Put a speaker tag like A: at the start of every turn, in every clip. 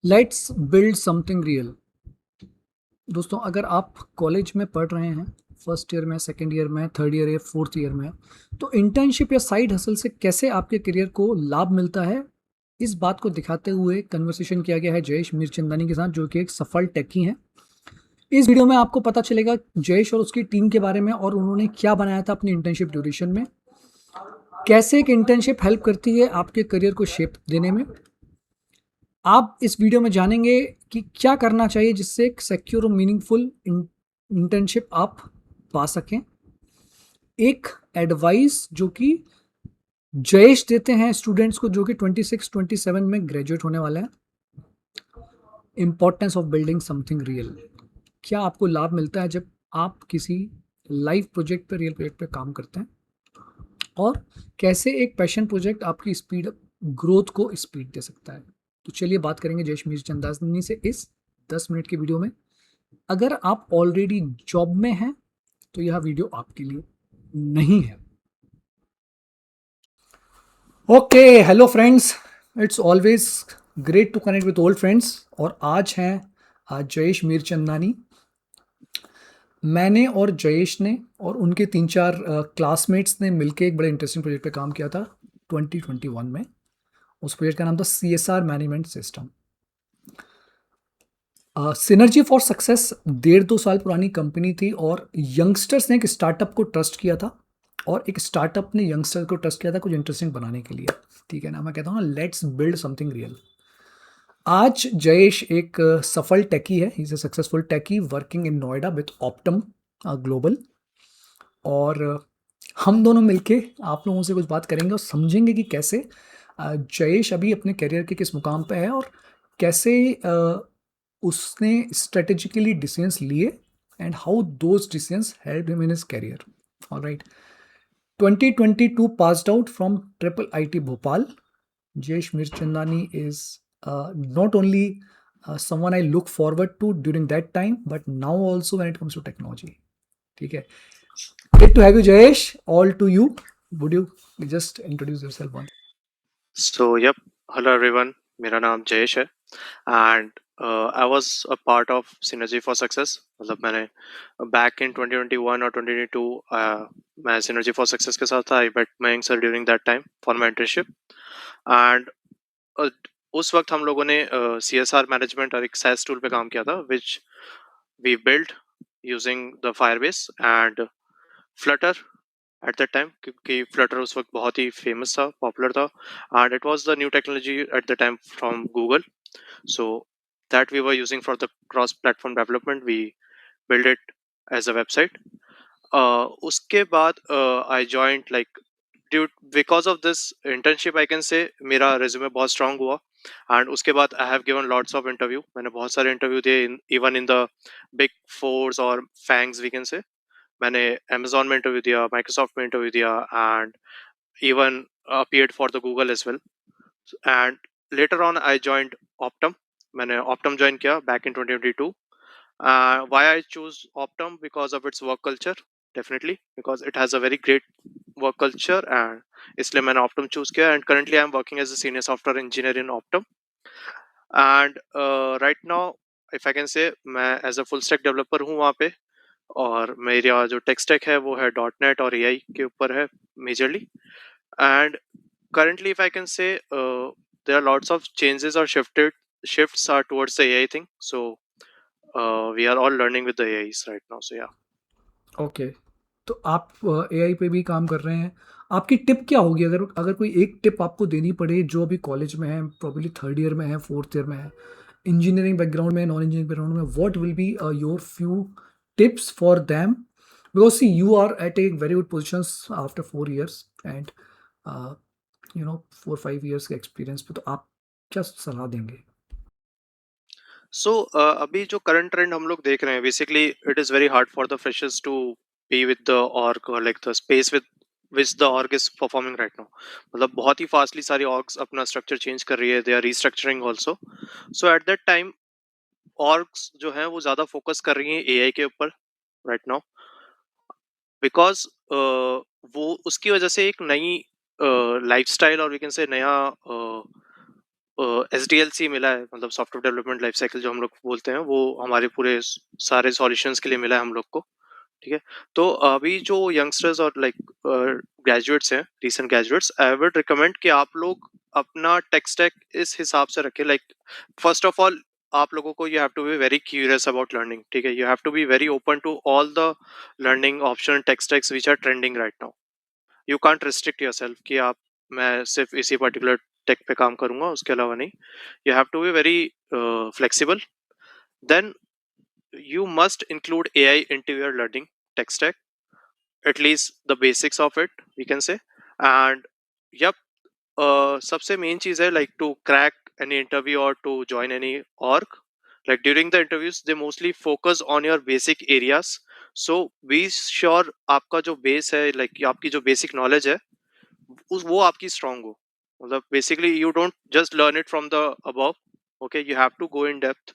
A: Let's build something real. दोस्तों, अगर आप कॉलेज में पढ़ रहे हैं, फर्स्ट ईयर में, सेकेंड ईयर में, थर्ड ईयर या फोर्थ ईयर में, तो इंटर्नशिप या साइड हसल से कैसे आपके करियर को लाभ मिलता है, इस बात को दिखाते हुए कन्वर्सेशन किया गया है जयेश मीरचंदानी के साथ, जो कि एक सफल टेकी हैं। इस वीडियो में आपको पता चलेगा जयेश और उसकी टीम के बारे में, और उन्होंने क्या बनाया था अपनी इंटर्नशिप ड्यूरेशन में, कैसे एक इंटर्नशिप हेल्प करती है आपके करियर को शेप देने में। आप इस वीडियो में जानेंगे कि क्या करना चाहिए जिससे एक सिक्योर और मीनिंगफुल इंटर्नशिप आप पा सकें। एक एडवाइस जो कि जयेश देते हैं स्टूडेंट्स को जो कि 26-27 में ग्रेजुएट होने वाले हैं। Importance of building something real. क्या आपको लाभ मिलता है जब आप किसी लाइव प्रोजेक्ट पे, रियल प्रोजेक्ट पे काम करते हैं, और कैसे एक पैशन प्रोजेक्ट आपकी स्पीड ग्रोथ को स्पीड दे सकता है। तो चलिए बात करेंगे जयेश मीरचंदानी से इस 10 मिनट की वीडियो में। अगर आप ऑलरेडी जॉब में हैं तो यह वीडियो आपके लिए नहीं है। Okay, hello friends, it's always great to connect with old friends. और आज जयेश मीरचंदानी। मैंने और जयेश ने और उनके 3-4 क्लासमेट्स ने मिलकर एक बड़े इंटरेस्टिंग प्रोजेक्ट पे काम किया था 2021 में। उस प्रोजेक्ट का नाम था CSR management system. Synergy for success 1.5-2 साल पुरानी कंपनी थी, और यंगस्टर्स ने एक स्टार्टअप को ट्रस्ट किया था, और एक स्टार्टअप ने यंगस्टर को ट्रस्ट किया था कुछ इंटरेस्टिंग बनाने के लिए। ठीक है ना, मैं कहता हूँ ना, लेट्स बिल्ड समथिंग रियल। आज जयेश एक सफल टेकी है, is a successful techie working in Noida with Optum Global. और हम दोनों मिलके आप लोगों से कुछ बात करेंगे और समझेंगे कि कैसे जयेश अभी अपने करियर के किस मुकाम पे है, और कैसे उसने स्ट्रेटेजिकली डिसीजंस लिए, and how those decisions help him in his career. Alright, 2022 passed out from Triple IT Bhopal. Jayesh Mirchandani is not only someone I look forward to during that time, but now also when it comes to technology. ठीक है, great to have you, Jayesh. All to you. Would you just introduce yourself once?
B: Yep. Hello everyone. मेरा नाम जयेश है and I was a part of Synergy for Success. मतलब मैंने back in 2021 और 2022 मैं Synergy for Success के साथ था. I met Mayank sir during that time for my internship and uh, उस वक्त हम लोगों ने CSR management और एक SaaS tool पे काम किया था which we built using the Firebase and Flutter at that time, क्योंकि फ्लटर उस वक्त बहुत ही फेमस था, पॉपुलर था, and it was the new technology at the time from Google. So that we were using for the cross platform development. We build it as a website. उसके बाद I joined like due because of this internship I can say मेरा resume बहुत strong हुआ. And उसके बाद I have given lots of interview. मैंने बहुत सारे इंटरव्यू दिए even in the big force और फैंग्स वी कैन से. मैंने अमेजोन में इंटरव्यू दिया, माइक्रोसॉफ्ट में इंटरव्यू दिया, and even appeared for the Google as well. And later on, I joined Optum. मैंने Optum join किया back in 2022. Why I choose Optum? Because of its work culture, definitely, because it has a very great work culture, and इसलिए मैंने Optum choose किया. And currently, I'm working as a senior software engineer in Optum. And right now, if I can say, मैं as a full stack developer हूँ वहाँ पे. और मेरा जो टेक स्टैक है वो है .NET और AI के ऊपर है majorly. And currently if I can say, there are lots of changes or shifts are towards the AI thing. So we are all learning with the AIs right now. So yeah.
A: Okay, तो आप AI पे भी काम कर रहे हैं। आपकी tip क्या होगी, अगर अगर कोई एक टिप आपको देनी पड़े जो अभी कॉलेज में है, प्रोबेबली थर्ड ईयर में है, फोर्थ ईयर में है, इंजीनियरिंग बैकग्राउंड में, नॉन इंजीनियरिंग बैकग्राउंड में, what will be your few tips for them? Because see you are at a very good position after 4 years, and 4-5 years के experience पे, तो आप क्या सलाह देंगे?
B: So अभी जो current trend हम लोग देख रहे हैं, basically it is very hard for the freshers to be with the org or like the space with which the org is performing right now. मतलब बहुत ही fastly सारी orgs अपना structure change कर रही है. They are restructuring also. So at that time orgs जो हैं वो ज़्यादा focus कर रही हैं AI के ऊपर right now. बिकॉज वो उसकी वजह से एक नई लाइफस्टाइल और वी कैन से नया SDLC मिला है, मतलब सॉफ्टवेयर डेवलपमेंट लाइफ साइकिल जो हम लोग बोलते हैं, वो हमारे पूरे सारे सॉल्यूशंस के लिए मिला है हम लोग को। ठीक है, तो अभी जो यंगस्टर्स और लाइक ग्रेजुएट्स हैं, recent graduates, I would recommend कि आप लोग अपना टेक स्टैक इस हिसाब से रखें। लाइक फर्स्ट ऑफ ऑल, आप लोगों को you have to be very curious about learning. ठीक है, you have to be very open to all the learning option tech stacks which are trending right now. You can't restrict yourself कि आप मैं सिर्फ इसी पर्टिकुलर टेक पे काम करूंगा, उसके अलावा नहीं। You have to be very flexible. Then you must include AI into your learning tech stack, at least the basics of it, we can say. And yep, सबसे मेन चीज है like to crack any interview or to join any org. Like during the interviews, they mostly focus on your basic areas. So be sure आपका जो base है, like आपकी जो basic knowledge है, वो आपकी strong हो। मतलब basically you don't just learn it from the above. Okay, you have to go in depth,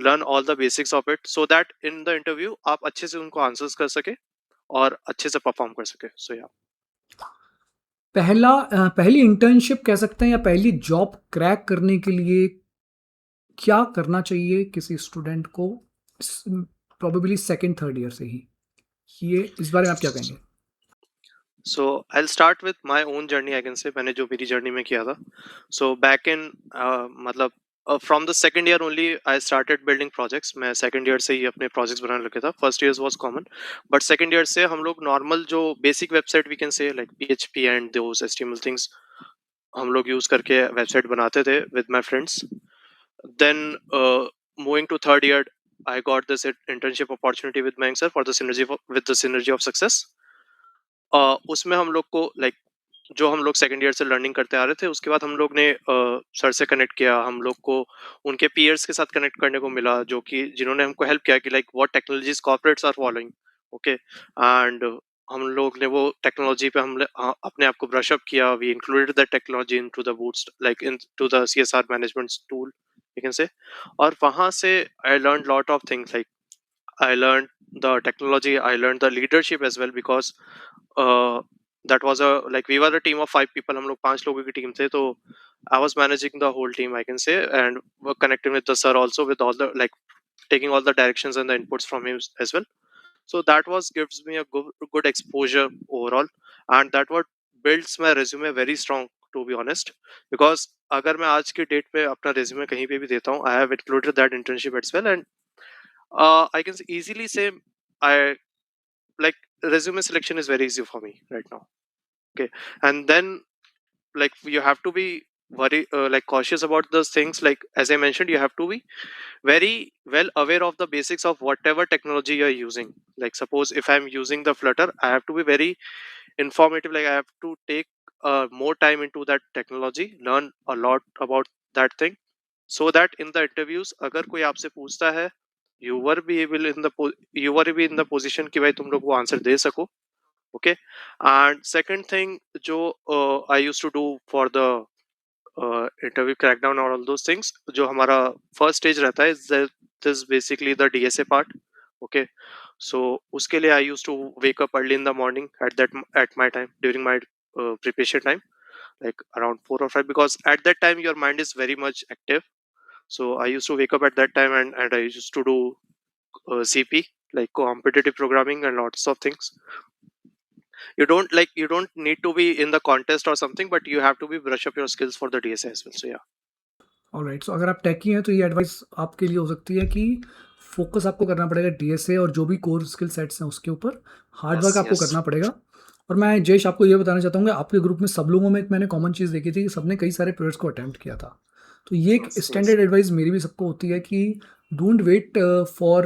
B: learn all the basics of it, so that in the interview आप अच्छे से उनको आंसर्स कर सके और अच्छे से परफॉर्म कर सके। सो या
A: पहली इंटर्नशिप कह सकते हैं या पहली जॉब क्रैक करने के लिए क्या करना चाहिए किसी स्टूडेंट को, प्रोबेबली सेकंड थर्ड ईयर से ही, ये इस बारे में आप क्या कहेंगे?
B: So I start with my own journey. I can say मैंने जो मेरी जर्नी में किया था, सो बैक इन मतलब from the second year only I started building projects. मैं सेकंड ईयर से ही अपने प्रोजेक्ट्स बनाने लगा था। First year was common, but second year से हम लोग नॉर्मल जो basic website we can say like PHP and those HTML things हम लोग यूज करके वेबसाइट बनाते थे with my friends. Then moving to third year, I got this internship opportunity with Mayank sir for the with the synergy of success. उसमें हम लोग को like जो हम लोग सेकंड ईयर से लर्निंग करते आ रहे थे, उसके बाद हम लोग ने सर से कनेक्ट किया। हम लोग को उनके पीयर्स के साथ कनेक्ट करने को मिला, जो कि जिन्होंने हमको हेल्प किया कि like what technologies corporates are following. Okay, and हम लोग ने वो टेक्नोलॉजी पे हम अपने आप को ब्रश अप किया। We included the technology into the boots, like into the CSR management tool, you can say. और वहां से I learned lot of things, like I learned the technology, I learned the leadership as well, because that was a like we were a team of 5 people. हम लोग 5 लोगों की team थे, तो I was managing the whole team, I can say, and were connecting with the sir also, with all the like taking all the directions and the inputs from him as well. So that was gives me a good exposure overall, and that what builds my resume very strong, to be honest. Because अगर मैं आज की date पे अपना resume कहीं पे भी देता हूँ, I have included that internship as well, and I can easily say I like resume selection is very easy for me right now. Okay, and then like you have to be very like cautious about those things. Like as I mentioned, you have to be very well aware of the basics of whatever technology you're using. Like suppose if I'm using the Flutter, I have to be very informative. Like I have to take more time into that technology, learn a lot about that thing, so that in the interviews अगर कोई आपसे पूछता है, you were be able in the you were be in the position कि भाई तुम लोग वो आंसर दे सको। Okay, and second thing जो I used to do for the interview crackdown और ऑल दोस थिंग्स, जो हमारा फर्स्ट स्टेज रहता है, this basically the DSA part. Okay, so उसके लिए I used to wake up early in the morning at my time during my preparation time, like around 4 or 5, because at that time your mind is very much active. So I used to wake up at that time, and I used to do CP, like competitive programming and lots of things. You don't need to be in the contest or something, but you have to be brush up your skills for the DSA as well. So yeah.
A: Alright, so अगर आप टेकी हैं तो ये advice आपके लिए हो सकती है कि फोकस आपको करना पड़ेगा DSA और जो भी कोर स्किल सेट्स हैं उसके ऊपर हार्ड वर्क
B: Yes,
A: आपको
B: yes.
A: करना पड़ेगा। और मैं जयेश आपको ये बताना चाहता हूँ कि आपके ग्रुप में सब लोगों में एक मैंने कॉमन चीज़ देखी थी कि सबने कई सारे प्रोजेक्ट्स को अटेम्प्ट किया था। तो ये एक
B: Yes, yes.
A: स्टैंडर्ड एडवाइस मेरी भी सबको होती है कि don't wait for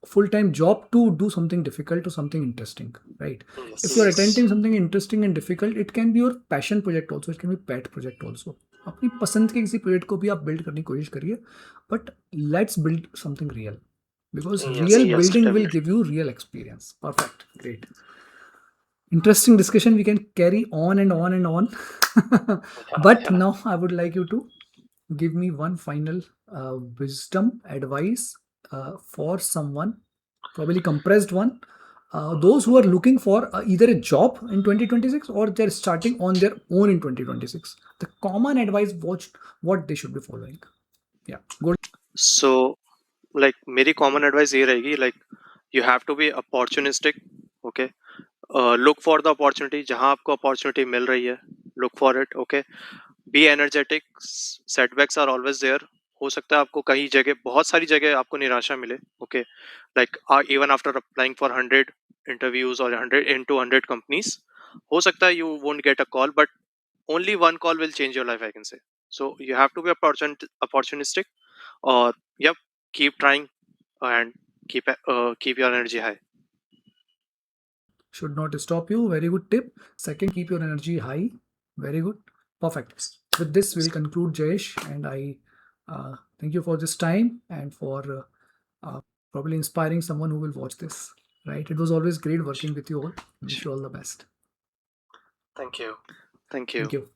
A: full time job to do something difficult और something interesting, right? If you are attempting something interesting and difficult, it can be your passion project also, it can be pet project also. अपनी पसंद के किसी project को भी आप build करने की कोशिश करिए, but let's build something real, because
B: Yes,
A: real
B: yes,
A: building will
B: definitely.
A: give you real experience. Perfect, great, interesting discussion. We can carry on and on and on. But
B: Yeah.
A: now I would like you to give me one final wisdom advice for someone, probably compressed one, those who are looking for either a job in 2026 or they're starting on their own in 2026, the common advice what they should be following? Yeah, good.
B: So like मेरी common advice ये रहेगी, like you have to be opportunistic. Okay, look for the opportunity. जहाँ आपको opportunity मिल रही है, look for it. Okay, be energetic. Setbacks are always there. हो सकता है आपको कहीं जगह, बहुत सारी जगह आपको निराशा मिले. Okay, like even after applying for 100 interviews or 100 companies, हो सकता है you won't get a call, but only one call will change your life, I can say. So you have to be opportunistic, or yep, keep trying and keep your energy high.
A: Should not stop you. Very good tip. Second, keep your energy high. Very good. Perfect. With this, we'll conclude, Jayesh, and I thank you for this time and for probably inspiring someone who will watch this. Right? It was always great working with you all. Wish you all the best.
B: Thank you. Thank you.
A: Thank you.